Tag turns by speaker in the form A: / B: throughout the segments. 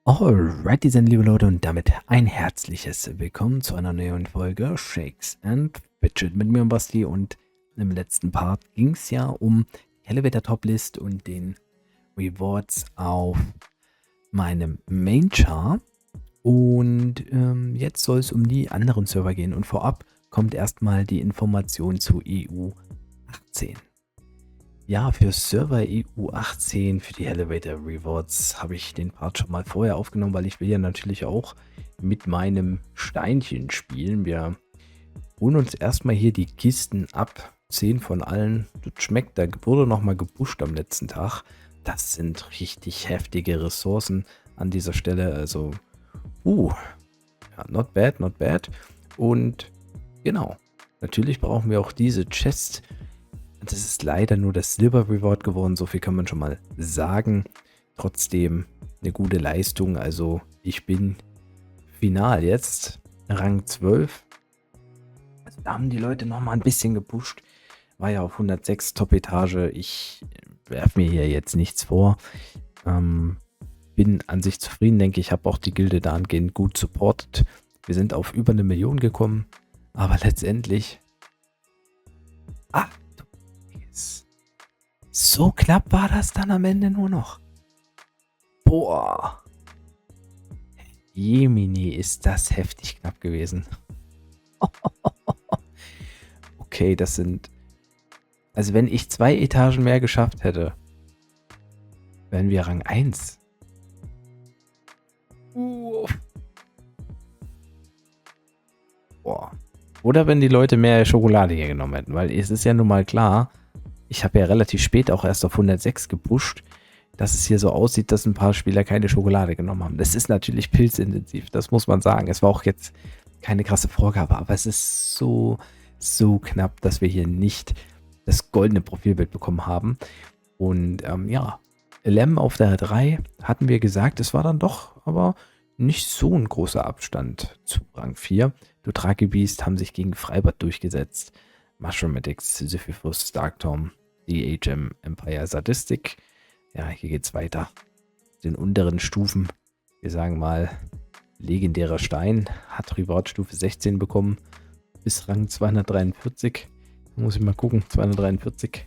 A: Alrighty dann, liebe Leute, und damit ein herzliches Willkommen zu einer neuen Folge Shakes and Fidget mit mir und Basti. Und im letzten Part ging es ja um die Elevator Top List und den Rewards auf meinem Main Char. Und jetzt soll es um die anderen Server gehen. Und vorab kommt erstmal die Information zu EU 18. Ja, für Server EU 18, für die Elevator Rewards, habe ich den Part schon mal vorher aufgenommen, weil ich will ja natürlich auch mit meinem Steinchen spielen. Wir holen uns erstmal hier die Kisten ab. 10 von allen. Das schmeckt, da wurde nochmal gepusht am letzten Tag. Das sind richtig heftige Ressourcen an dieser Stelle. Also, ja, not bad, not bad. Und genau, natürlich brauchen wir auch diese Chests. Das ist leider nur das Silber Reward geworden, so viel kann man schon mal sagen. Trotzdem eine gute Leistung, also ich bin final jetzt, Rang 12. Also da haben die Leute nochmal ein bisschen gepusht. War ja auf 106 Top-Etage, ich werfe mir hier jetzt nichts vor. Bin an sich zufrieden, denke ich, habe auch die Gilde dahingehend gut supportet. Wir sind auf über 1 Million gekommen, aber letztendlich... So knapp war das dann am Ende nur noch. Boah. Jemini, ist das heftig knapp gewesen. Okay, das sind... Also wenn ich 2 Etagen mehr geschafft hätte, wären wir Rang 1. Boah. Oder wenn die Leute mehr Schokolade hier genommen hätten, weil es ist ja nun mal klar, ich habe ja relativ spät auch erst auf 106 gepusht, dass es hier so aussieht, dass ein paar Spieler keine Schokolade genommen haben. Das ist natürlich pilzintensiv, das muss man sagen. Es war auch jetzt keine krasse Vorgabe, aber es ist so knapp, dass wir hier nicht das goldene Profilbild bekommen haben. Und ja, Lem auf der 3 hatten wir gesagt, es war dann doch aber nicht so ein großer Abstand zu Rang 4. Dothraki Beast haben sich gegen Freibad durchgesetzt. Mushroomatix, Sisyphus, Darktom, DHM, Empire, Sadistic. Ja, hier geht's weiter. Den unteren Stufen, wir sagen mal, legendärer Stein, hat Reward-Stufe 16 bekommen, bis Rang 243. Da muss ich mal gucken, 243.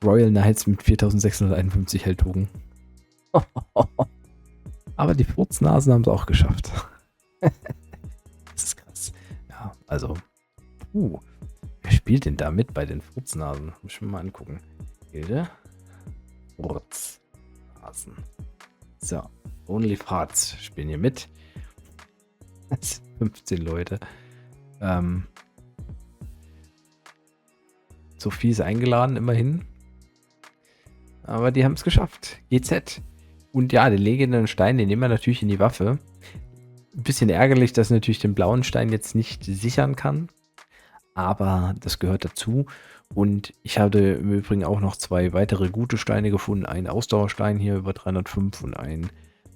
A: Royal Knights mit 4651 Heldtoken. Aber die Furznasen haben es auch geschafft. Das ist krass. Ja, also, wer spielt denn da mit bei den Furznasen? Muss ich mir mal angucken. Gilde. Furznasen. So, Only Farts spielen hier mit. Das sind 15 Leute. Sophie ist eingeladen, immerhin. Aber die haben es geschafft. GZ. Und ja, den legendären Stein, den nehmen wir natürlich in die Waffe. Ein bisschen ärgerlich, dass ich natürlich den blauen Stein jetzt nicht sichern kann. Aber das gehört dazu. Und ich hatte im Übrigen auch noch 2 weitere gute Steine gefunden. Einen Ausdauerstein hier über 305 und einen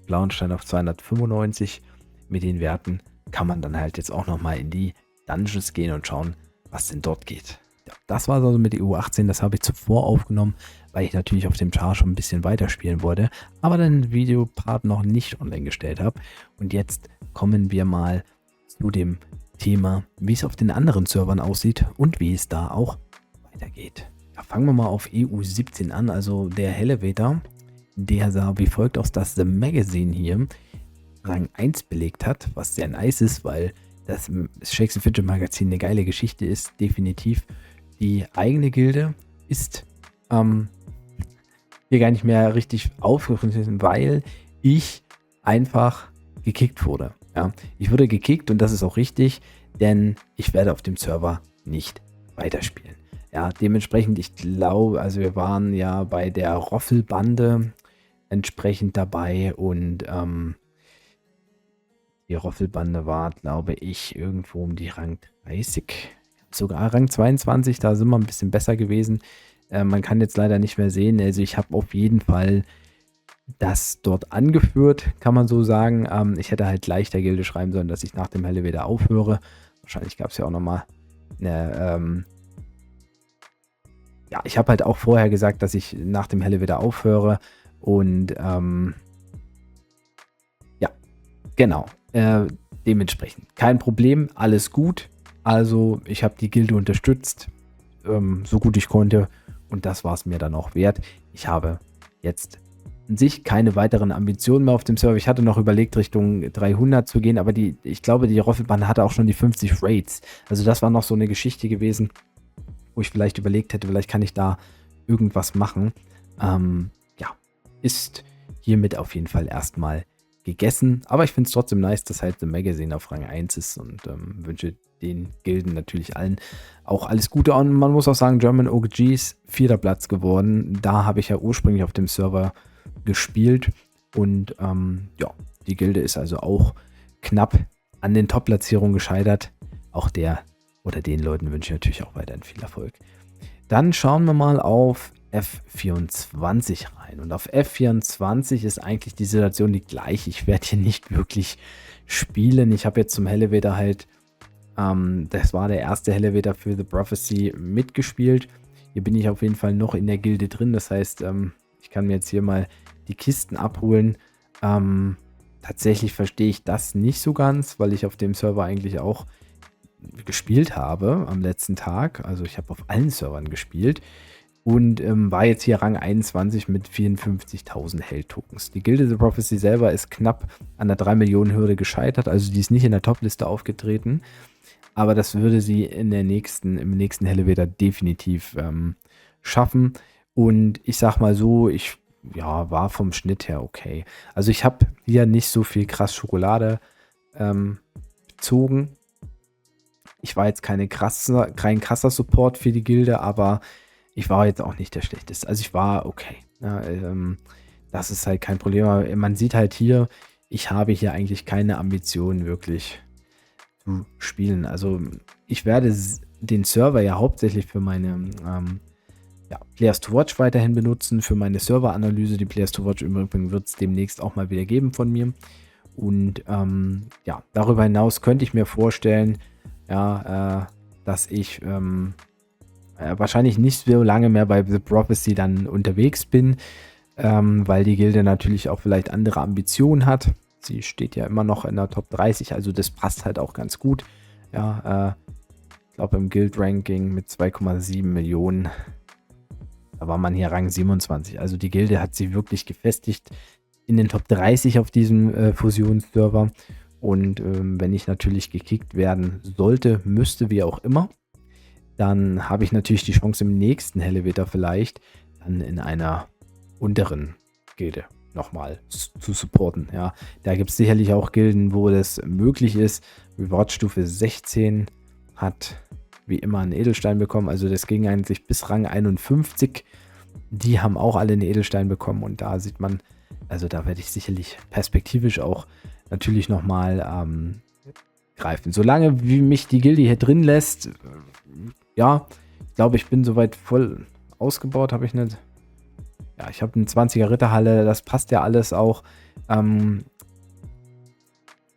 A: blauen Stein auf 295. Mit den Werten kann man dann halt jetzt auch nochmal in die Dungeons gehen und schauen, was denn dort geht. Ja, das war es also mit der EU18. Das habe ich zuvor aufgenommen, weil ich natürlich auf dem Char schon ein bisschen weiterspielen wollte, aber den Videopart noch nicht online gestellt habe. Und jetzt kommen wir mal zu dem Thema, wie es auf den anderen Servern aussieht und wie es da auch weitergeht. Ja, fangen wir mal auf EU 17 an, also der Elevator, der sah wie folgt aus, dass The Magazine hier Rang 1 belegt hat, was sehr nice ist, weil das Shakes and Fidget Magazin eine geile Geschichte ist, definitiv. Die eigene Gilde ist hier gar nicht mehr richtig aufgerufen, weil ich einfach gekickt wurde. Ja, ich wurde gekickt und das ist auch richtig, denn ich werde auf dem Server nicht weiterspielen. Ja, dementsprechend, ich glaube, also wir waren ja bei der Roffelbande entsprechend dabei und die Roffelbande war, glaube ich, irgendwo um die Rang 30, sogar Rang 22, da sind wir ein bisschen besser gewesen. Man kann jetzt leider nicht mehr sehen, also ich habe auf jeden Fall das dort angeführt, kann man so sagen. Ich hätte halt gleich der Gilde schreiben sollen, dass ich nach dem Elevator aufhöre. Wahrscheinlich gab es ja auch nochmal eine, ja, ich habe halt auch vorher gesagt, dass ich nach dem Elevator aufhöre und ja, Genau. Dementsprechend kein Problem, alles gut. Also ich habe die Gilde unterstützt, so gut ich konnte. Und das war es mir dann auch wert. Ich habe jetzt an sich keine weiteren Ambitionen mehr auf dem Server. Ich hatte noch überlegt, Richtung 300 zu gehen, aber ich glaube, die Roffelbahn hatte auch schon die 50 Raids. Also das war noch so eine Geschichte gewesen, wo ich vielleicht überlegt hätte, vielleicht kann ich da irgendwas machen. Ja, ist hiermit auf jeden Fall erstmal gegessen. Aber ich finde es trotzdem nice, dass halt The Magazine auf Rang 1 ist und wünsche den Gilden natürlich allen auch alles Gute. Und man muss auch sagen, German OGs 4. Platz geworden. Da habe ich ja ursprünglich auf dem Server gespielt und ja, die Gilde ist also auch knapp an den Top-Platzierungen gescheitert. Auch der oder den Leuten wünsche ich natürlich auch weiterhin viel Erfolg. Dann schauen wir mal auf F24 rein. Und auf F24 ist eigentlich die Situation die gleiche. Ich werde hier nicht wirklich spielen. Ich habe jetzt zum Elevator halt, das war der erste Elevator für The Prophecy, mitgespielt. Hier bin ich auf jeden Fall noch in der Gilde drin. Das heißt, ich kann mir jetzt hier mal die Kisten abholen. Tatsächlich verstehe ich das nicht so ganz, weil ich auf dem Server eigentlich auch gespielt habe am letzten Tag. Also ich habe auf allen Servern gespielt und war jetzt hier Rang 21 mit 54.000 Held-Tokens. Die Gilde The Prophecy selber ist knapp an der 3 Millionen Hürde gescheitert, also die ist nicht in der Top-Liste aufgetreten, aber das würde sie im nächsten Elevator definitiv schaffen. Und ich sag mal so, war vom Schnitt her okay. Also ich habe hier nicht so viel krass Schokolade bezogen. Ich war jetzt kein krasser Support für die Gilde, aber ich war jetzt auch nicht der Schlechteste. Also ich war okay. Ja, das ist halt kein Problem. Aber man sieht halt hier, ich habe hier eigentlich keine Ambitionen wirklich zu spielen. Also ich werde den Server ja hauptsächlich für meine Players to Watch weiterhin benutzen, für meine Serveranalyse. Die Players to Watch im Übrigen wird es demnächst auch mal wieder geben von mir. Und darüber hinaus könnte ich mir vorstellen, dass ich wahrscheinlich nicht so lange mehr bei The Prophecy dann unterwegs bin, weil die Gilde natürlich auch vielleicht andere Ambitionen hat. Sie steht ja immer noch in der Top 30, also das passt halt auch ganz gut. Ja, ich glaube im Guild-Ranking mit 2,7 Millionen, da war man hier Rang 27. Also die Gilde hat sie wirklich gefestigt in den Top 30 auf diesem Fusionsserver. Und wenn ich natürlich gekickt werden sollte, müsste, wie auch immer, dann habe ich natürlich die Chance im nächsten Elevator vielleicht dann in einer unteren Gilde nochmal zu supporten. Ja, da gibt es sicherlich auch Gilden, wo das möglich ist. Reward-Stufe 16 hat wie immer einen Edelstein bekommen. Also das ging eigentlich bis Rang 51. Die haben auch alle einen Edelstein bekommen und da sieht man, also da werde ich sicherlich perspektivisch auch natürlich nochmal greifen. Solange wie mich die Gilde hier drin lässt, ich glaube, ich bin soweit voll ausgebaut, habe ich nicht. Ja, ich habe eine 20er Ritterhalle, das passt ja alles auch.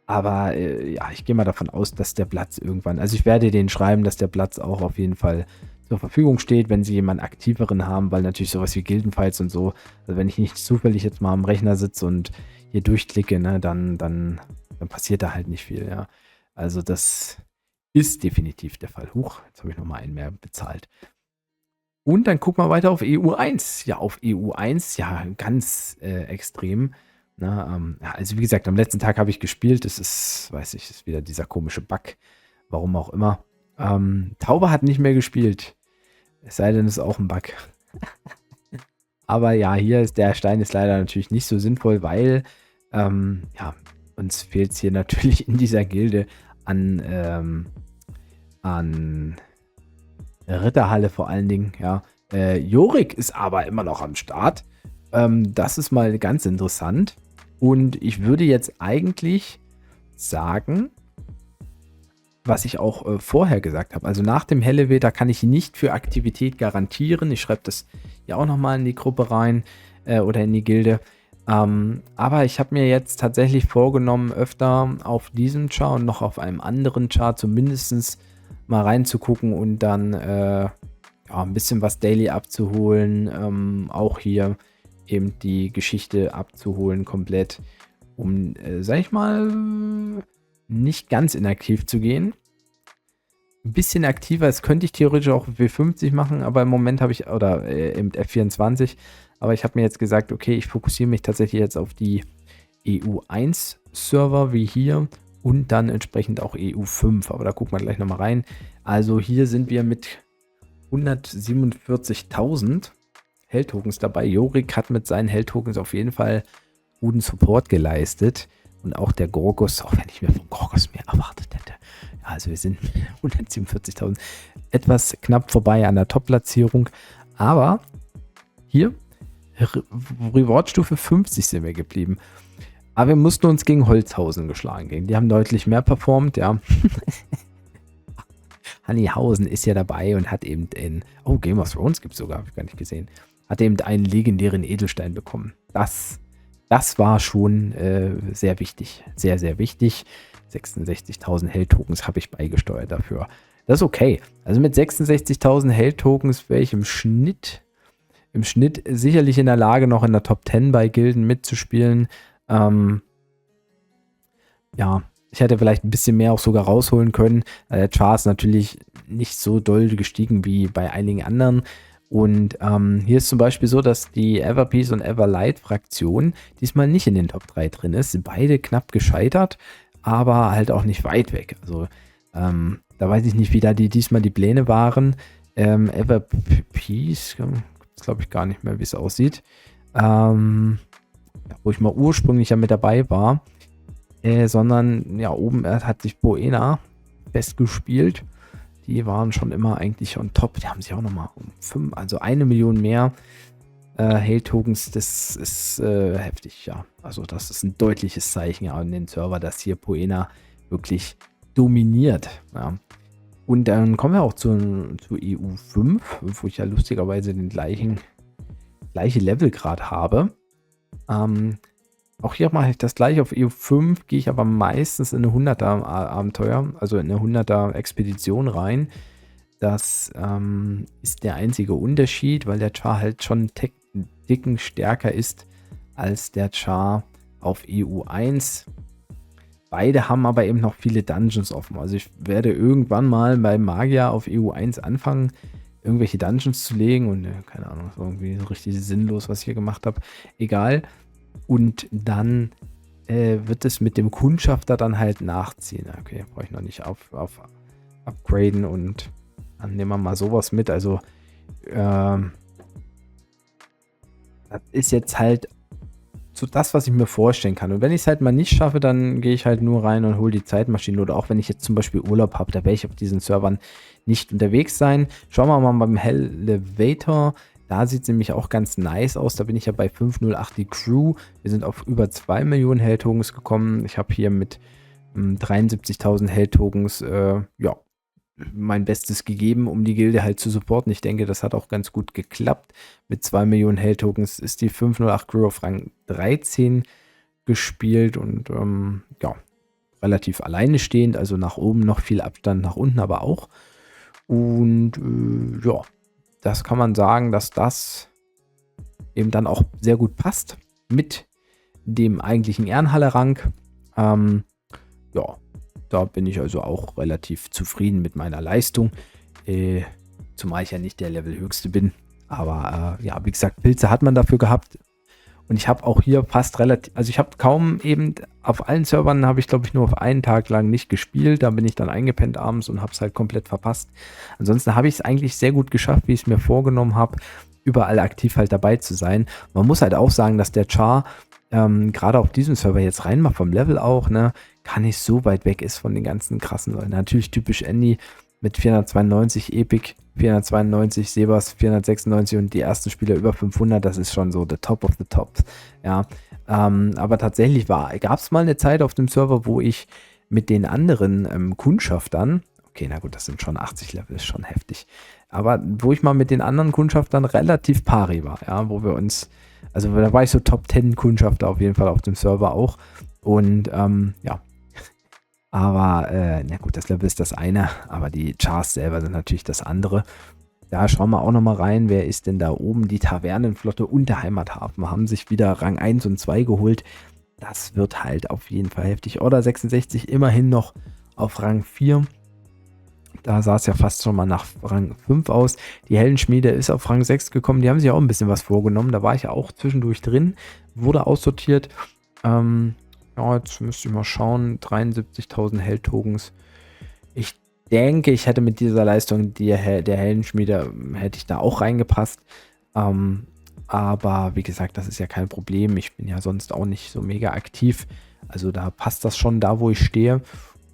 A: Aber ich gehe mal davon aus, dass der Platz irgendwann, also ich werde denen schreiben, dass der Platz auch auf jeden Fall zur Verfügung steht, wenn sie jemanden aktiveren haben, weil natürlich sowas wie Gildenfights und so, also wenn ich nicht zufällig jetzt mal am Rechner sitze und hier durchklicke, ne, dann passiert da halt nicht viel, ja. Also das ist definitiv der Fall. Huch, jetzt habe ich nochmal einen mehr bezahlt. Und dann gucken wir weiter auf EU1. Ja, auf EU1, ja, ganz extrem. Na, also wie gesagt, am letzten Tag habe ich gespielt. Das ist, weiß ich, ist wieder dieser komische Bug. Warum auch immer. Tauber hat nicht mehr gespielt. Es sei denn, es ist auch ein Bug. Aber ja, hier ist der Stein ist leider natürlich nicht so sinnvoll, weil uns fehlt es hier natürlich in dieser Gilde an Ritterhalle vor allen Dingen, ja. Jorik ist aber immer noch am Start. Das ist mal ganz interessant. Und ich würde jetzt eigentlich sagen, was ich auch vorher gesagt habe. Also nach dem Elevator kann ich nicht für Aktivität garantieren. Ich schreibe das ja auch nochmal in die Gruppe rein oder in die Gilde. Aber ich habe mir jetzt tatsächlich vorgenommen, öfter auf diesem Chart und noch auf einem anderen Chart zumindest mal reinzugucken und dann ein bisschen was Daily abzuholen. Auch hier eben die Geschichte abzuholen komplett. um, sag ich mal, nicht ganz inaktiv zu gehen. Ein bisschen aktiver, das könnte ich theoretisch auch W50 machen, aber im Moment habe ich, oder im F24, aber ich habe mir jetzt gesagt, okay, ich fokussiere mich tatsächlich jetzt auf die EU1-Server wie hier und dann entsprechend auch EU5, aber da gucken wir gleich nochmal rein. Also hier sind wir mit 147.000 Held-Tokens dabei. Jorik hat mit seinen Held-Tokens auf jeden Fall guten Support geleistet. Und auch der Gorgos, auch wenn ich mir von Gorgos mehr erwartet hätte. Ja, also wir sind 147.000, etwas knapp vorbei an der Top-Platzierung. Aber hier, Reward-Stufe 50 sind wir geblieben. Aber wir mussten uns gegen Holzhausen geschlagen gehen. Die haben deutlich mehr performt, ja. Honeyhausen ist ja dabei und hat eben Game of Thrones gibt es sogar, habe ich gar nicht gesehen. Hat eben einen legendären Edelstein bekommen. Das war schon sehr wichtig. Sehr, sehr wichtig. 66.000 Held-Tokens habe ich beigesteuert dafür. Das ist okay. Also mit 66.000 Held-Tokens wäre ich im Schnitt sicherlich in der Lage, noch in der Top 10 bei Gilden mitzuspielen. Ja, ich hätte vielleicht ein bisschen mehr auch sogar rausholen können. Der Char ist natürlich nicht so doll gestiegen wie bei einigen anderen. Und hier ist zum Beispiel so, dass die Everpeace und Everlight-Fraktion diesmal nicht in den Top 3 drin ist. Sind beide knapp gescheitert, aber halt auch nicht weit weg. Also da weiß ich nicht, wie da diesmal die Pläne waren. Everpeace, glaube ich gar nicht mehr, wie es aussieht. Wo ich mal ursprünglich ja mit dabei war. Sondern ja, oben hat sich Boena festgespielt. Die waren schon immer eigentlich on top. Die haben sich auch nochmal um 1 Million mehr Held-Tokens. Das ist heftig, ja. Also das ist ein deutliches Zeichen an den Server, dass hier Boena wirklich dominiert. Ja. Und dann kommen wir auch zu EU5, wo ich ja lustigerweise gleiche Level gerade habe. Auch hier mache ich das gleiche auf EU5, gehe ich aber meistens in eine 100er Abenteuer, also in eine 100er Expedition rein. Das ist der einzige Unterschied, weil der Char halt schon einen Ticken stärker ist als der Char auf EU1. Beide haben aber eben noch viele Dungeons offen. Also ich werde irgendwann mal beim Magier auf EU1 anfangen, irgendwelche Dungeons zu legen und keine Ahnung, irgendwie richtig sinnlos, was ich hier gemacht habe. Egal. Und dann wird es mit dem Kundschafter dann halt nachziehen. Okay, brauche ich noch nicht auf upgraden und dann nehmen wir mal sowas mit. Also das ist jetzt halt so das, was ich mir vorstellen kann. Und wenn ich es halt mal nicht schaffe, dann gehe ich halt nur rein und hole die Zeitmaschine. Oder auch wenn ich jetzt zum Beispiel Urlaub habe, da werde ich auf diesen Servern nicht unterwegs sein. Schauen wir mal beim Hellelevator. Da sieht es nämlich auch ganz nice aus. Da bin ich ja bei 508 die Crew. Wir sind auf über 2 Millionen Held-Tokens gekommen. Ich habe hier mit 73.000 Held-Tokens mein Bestes gegeben, um die Gilde halt zu supporten. Ich denke, das hat auch ganz gut geklappt. Mit 2 Millionen Held-Tokens ist die 508 Crew auf Rang 13 gespielt und relativ alleine stehend. Also nach oben noch viel Abstand, nach unten aber auch. Und das kann man sagen, dass das eben dann auch sehr gut passt mit dem eigentlichen Ehrenhalle-Rang. Da bin ich also auch relativ zufrieden mit meiner Leistung. Zumal ich ja nicht der Levelhöchste bin. Aber wie gesagt, Pilze hat man dafür gehabt. Und ich habe auch hier fast also ich habe kaum eben, auf allen Servern habe ich glaube ich nur auf einen Tag lang nicht gespielt. Da bin ich dann eingepennt abends und habe es halt komplett verpasst. Ansonsten habe ich es eigentlich sehr gut geschafft, wie ich es mir vorgenommen habe, überall aktiv halt dabei zu sein. Man muss halt auch sagen, dass der Char gerade auf diesem Server jetzt rein mal vom Level auch, ne, gar nicht so weit weg ist von den ganzen krassen Leuten. Natürlich typisch Andy mit 492 Epic, 492 Sebas, 496 und die ersten Spieler über 500, das ist schon so the top of the top. Ja, aber tatsächlich gab es mal eine Zeit auf dem Server, wo ich mit den anderen Kundschaftern, okay, na gut, das sind schon 80 Level, ist schon heftig, aber wo ich mal mit den anderen Kundschaftern relativ pari war, ja, wo wir uns, also da war ich so Top 10 Kundschafter auf jeden Fall auf dem Server auch und aber, na gut, das Level ist das eine, aber die Chars selber sind natürlich das andere. Da schauen wir auch nochmal rein, wer ist denn da oben? Die Tavernenflotte und der Heimathafen haben sich wieder Rang 1 und 2 geholt. das wird halt auf jeden Fall heftig. Order 66 immerhin noch auf Rang 4. Da sah es ja fast schon mal nach Rang 5 aus. Die Heldenschmiede ist auf Rang 6 gekommen. Die haben sich auch ein bisschen was vorgenommen. Da war ich ja auch zwischendurch drin. Wurde aussortiert. Ja, jetzt müsste ich mal schauen. 73.000 Held-Tokens. Ich denke, ich hätte mit dieser Leistung der Heldenschmiede, hätte ich da auch reingepasst. Aber wie gesagt, das ist ja kein Problem. Ich bin ja sonst auch nicht so mega aktiv. Also da passt das schon da, wo ich stehe.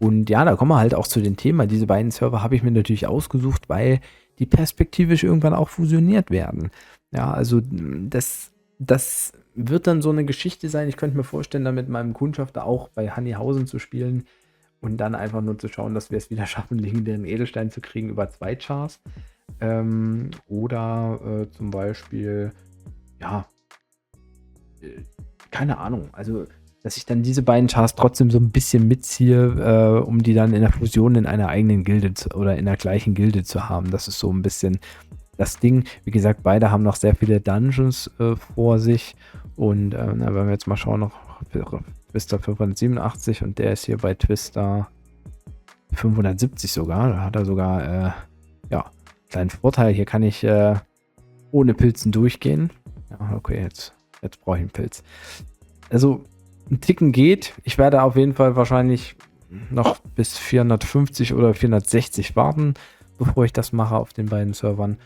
A: Und ja, da kommen wir halt auch zu den Themen. Diese beiden Server habe ich mir natürlich ausgesucht, weil die perspektivisch irgendwann auch fusioniert werden. Ja, also das wird dann so eine Geschichte sein. Ich könnte mir vorstellen, da mit meinem Kundschafter auch bei Honeyhausen zu spielen und dann einfach nur zu schauen, dass wir es wieder schaffen, legendären Edelstein zu kriegen über 2 Chars. Oder zum Beispiel, ja, keine Ahnung, also dass ich dann diese beiden Chars trotzdem so ein bisschen mitziehe, um die dann in der Fusion in einer eigenen Gilde oder in der gleichen Gilde zu haben. Das ist so ein bisschen das Ding. Wie gesagt, beide haben noch sehr viele Dungeons vor sich. Und wenn wir jetzt mal schauen, noch Twister 587 und der ist hier bei Twister 570 sogar. Da hat er sogar, ja, kleinen Vorteil. Hier kann ich ohne Pilzen durchgehen. Ja, okay, jetzt brauche ich einen Pilz. Also, ein Ticken geht. Ich werde auf jeden Fall wahrscheinlich noch bis 450 oder 460 warten, bevor ich das mache auf den beiden Servern.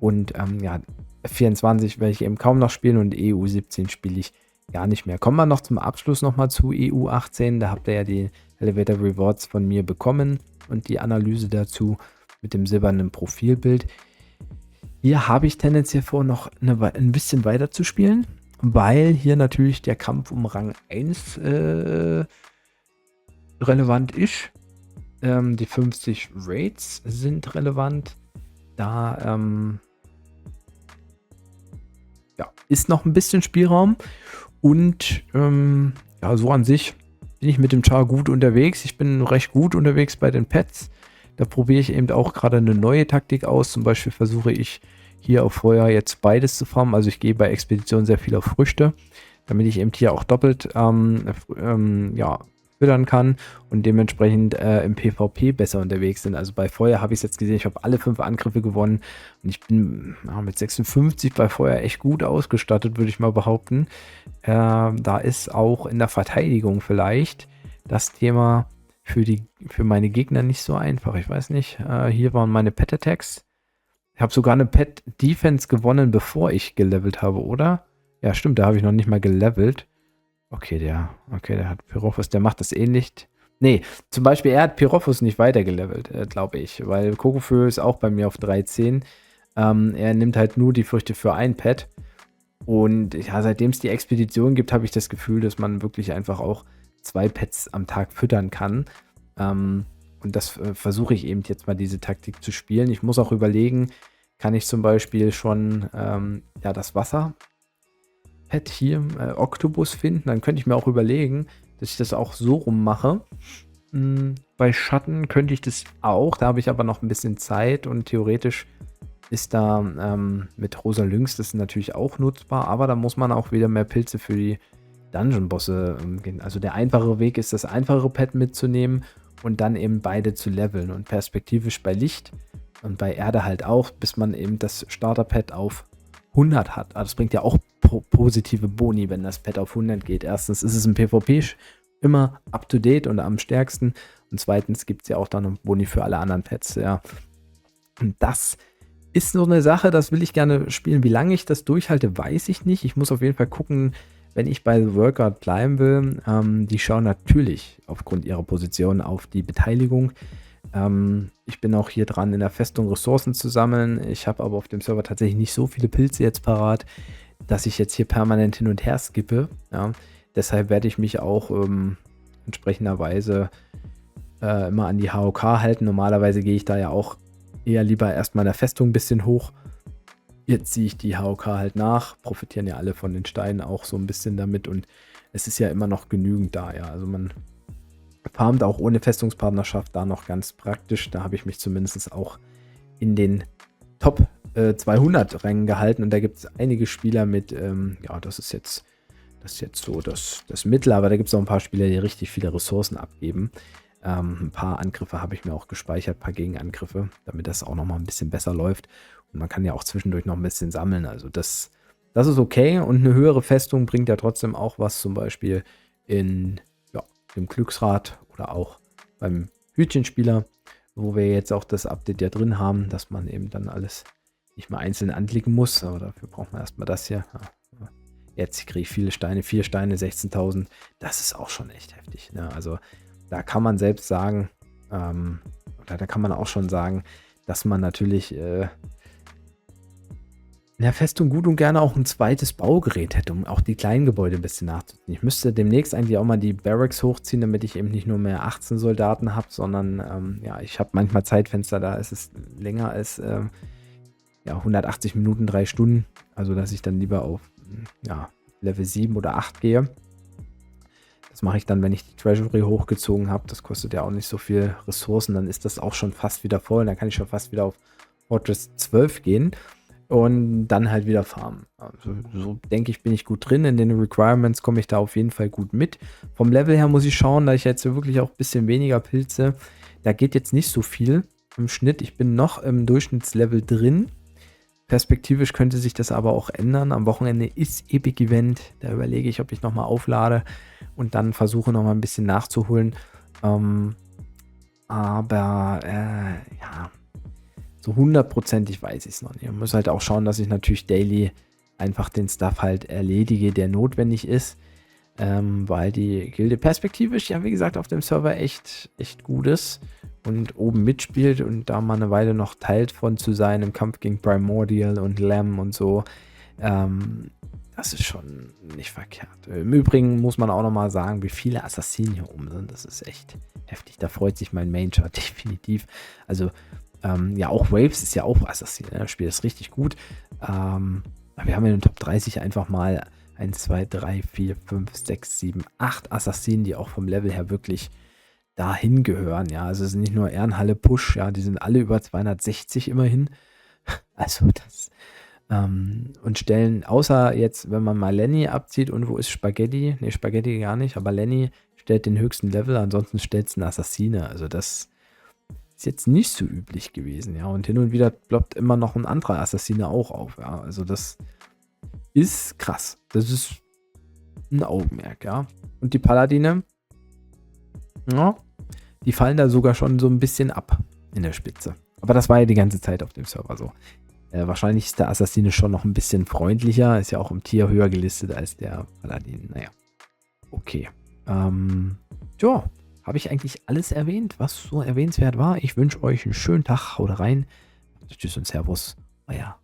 A: Und ja, 24 werde ich eben kaum noch spielen und EU 17 spiele ich gar nicht mehr. Kommen wir noch zum Abschluss nochmal zu EU 18. Da habt ihr ja die Elevator Rewards von mir bekommen und die Analyse dazu mit dem silbernen Profilbild. Hier habe ich tendenziell vor, noch ein bisschen weiter zu spielen, weil hier natürlich der Kampf um Rang 1 relevant ist. Die 50 Raids sind relevant. Da ja, ist noch ein bisschen Spielraum. Und ja, so an sich bin ich mit dem Char gut unterwegs. Ich bin recht gut unterwegs bei den Pets. Da probiere ich eben auch gerade eine neue Taktik aus. Zum Beispiel versuche ich hier auf Feuer jetzt beides zu farmen. Also ich gehe bei Expedition sehr viel auf Früchte, damit ich eben hier auch doppelt ja, füttern kann und dementsprechend im PvP besser unterwegs sind. Also bei Feuer habe ich es jetzt gesehen, ich habe alle 5 Angriffe gewonnen und ich bin mit 56 bei Feuer echt gut ausgestattet, würde ich mal behaupten. Da ist auch in der Verteidigung vielleicht das Thema für meine Gegner nicht so einfach. Ich weiß nicht, hier waren meine Pet Attacks. Ich habe sogar eine Pet Defense gewonnen, bevor ich gelevelt habe, oder? Ja, stimmt, da habe ich noch nicht mal gelevelt. Okay, der hat Pyrophos, der macht das eh nicht. Nee, zum Beispiel, er hat Pyrophos nicht weitergelevelt, glaube ich, weil Kokofö ist auch bei mir auf 13. Er nimmt halt nur die Früchte für ein Pet. Und ja, seitdem es die Expedition gibt, habe ich das Gefühl, dass man wirklich einfach auch 2 Pets am Tag füttern kann. Und das versuche ich eben jetzt mal, diese Taktik zu spielen. Ich muss auch überlegen, kann ich zum Beispiel schon ja, das Wasser-Pet hier, Oktopus finden. Dann könnte ich mir auch überlegen, dass ich das auch so rum mache. Bei Schatten könnte ich das auch. Da habe ich aber noch ein bisschen Zeit und theoretisch ist da mit Rosa Lynx das natürlich auch nutzbar. Aber da muss man auch wieder mehr Pilze für die Dungeon-Bosse gehen. Also der einfache Weg ist, das einfache Pet mitzunehmen und dann eben beide zu leveln und perspektivisch bei Licht und bei Erde halt auch, bis man eben das Starter-Pad auf 100 hat. Also das bringt ja auch positive Boni, wenn das Pad auf 100 geht. Erstens ist es im PvP immer up-to-date und am stärksten und zweitens gibt es ja auch dann noch Boni für alle anderen Pads. Ja. Und das ist so eine Sache, das will ich gerne spielen. Wie lange ich das durchhalte, weiß ich nicht. Ich muss auf jeden Fall gucken, wenn ich bei The Workout bleiben will. Die schauen natürlich aufgrund ihrer Position auf die Beteiligung. Ich bin auch hier dran, in der Festung Ressourcen zu sammeln. Ich habe aber auf dem Server tatsächlich nicht so viele Pilze jetzt parat, dass ich jetzt hier permanent hin und her skippe. Ja. Deshalb werde ich mich auch entsprechenderweise immer an die HOK halten. Normalerweise gehe ich da ja auch eher lieber erstmal in der Festung ein bisschen hoch. Jetzt ziehe ich die HOK halt nach, profitieren ja alle von den Steinen auch so ein bisschen damit und es ist ja immer noch genügend da, ja. Also man farmt auch ohne Festungspartnerschaft da noch ganz praktisch. Da habe ich mich zumindest auch in den Top 200 Rängen gehalten und da gibt es einige Spieler mit, ja, das Das ist jetzt so das Mittel, aber da gibt es auch ein paar Spieler, die richtig viele Ressourcen abgeben. Ein paar Angriffe habe ich mir auch gespeichert, ein paar Gegenangriffe, damit das auch nochmal ein bisschen besser läuft. Und man kann ja auch zwischendurch noch ein bisschen sammeln. Also das ist okay. Und eine höhere Festung bringt ja trotzdem auch was, zum Beispiel in dem Glücksrad oder auch beim Hütchenspieler, wo wir jetzt auch das Update ja drin haben, dass man eben dann alles nicht mal einzeln anklicken muss. Aber dafür braucht man erstmal das hier. Ja. Jetzt kriege ich viele Steine, 4 Steine, 16.000. Das ist auch schon echt heftig. Ne? Also da kann man selbst sagen, oder da kann man auch schon sagen, dass man natürlich in der Festung gut und gerne auch ein zweites Baugerät hätte, um auch die kleinen Gebäude ein bisschen nachzuziehen. Ich müsste demnächst eigentlich auch mal die Barracks hochziehen, damit ich eben nicht nur mehr 18 Soldaten habe, sondern ich habe manchmal Zeitfenster, da ist es länger als 180 Minuten, 3 Stunden. Also dass ich dann lieber auf Level 7 oder 8 gehe. Das mache ich dann, wenn ich die Treasury hochgezogen habe. Das kostet ja auch nicht so viel Ressourcen. Dann ist das auch schon fast wieder voll. Dann kann ich schon fast wieder auf Fortress 12 gehen und dann halt wieder farmen. Also, so denke ich, bin ich gut drin. In den Requirements komme ich da auf jeden Fall gut mit. Vom Level her muss ich schauen, da ich jetzt wirklich auch ein bisschen weniger Pilze. Da geht jetzt nicht so viel im Schnitt. Ich bin noch im Durchschnittslevel drin. Perspektivisch könnte sich das aber auch ändern. Am Wochenende ist Epic Event. Da überlege ich, ob ich nochmal auflade und dann versuche nochmal ein bisschen nachzuholen. So 100%ig weiß ich es noch nicht. Ich muss halt auch schauen, dass ich natürlich daily einfach den Stuff halt erledige, der notwendig ist. Weil die Gilde perspektivisch ja, wie gesagt, auf dem Server echt gut ist und oben mitspielt und da mal eine Weile noch Teil von zu sein im Kampf gegen Primordial und Lamb und so. Das ist schon nicht verkehrt. Im Übrigen muss man auch nochmal sagen, wie viele Assassinen hier oben sind. Das ist echt heftig. Da freut sich mein Main-Chart definitiv. Also, auch Waves ist ja auch Assassin. Das Spiel ist richtig gut. Wir haben in den Top 30 einfach mal 1, 2, 3, 4, 5, 6, 7, 8 Assassinen, die auch vom Level her wirklich dahin gehören. Ja, also es sind nicht nur Ehrenhalle Push, ja, die sind alle über 260 immerhin. Also das und stellen, außer jetzt, wenn man mal Lenny abzieht, und wo ist Spaghetti? Ne, Spaghetti gar nicht, aber Lenny stellt den höchsten Level, ansonsten stellt es einen Assassine. Also das ist jetzt nicht so üblich gewesen, ja. Und hin und wieder ploppt immer noch ein anderer Assassine auch auf, ja. Also das ist krass. Das ist ein Augenmerk, ja. Und die Paladine, ja, die fallen da sogar schon so ein bisschen ab in der Spitze. Aber das war ja die ganze Zeit auf dem Server so. Wahrscheinlich ist der Assassine schon noch ein bisschen freundlicher. Ist ja auch im Tier höher gelistet als der Paladin. Naja, okay. Habe ich eigentlich alles erwähnt, was so erwähnenswert war? Ich wünsche euch einen schönen Tag. Haut rein. Tschüss und Servus. Euer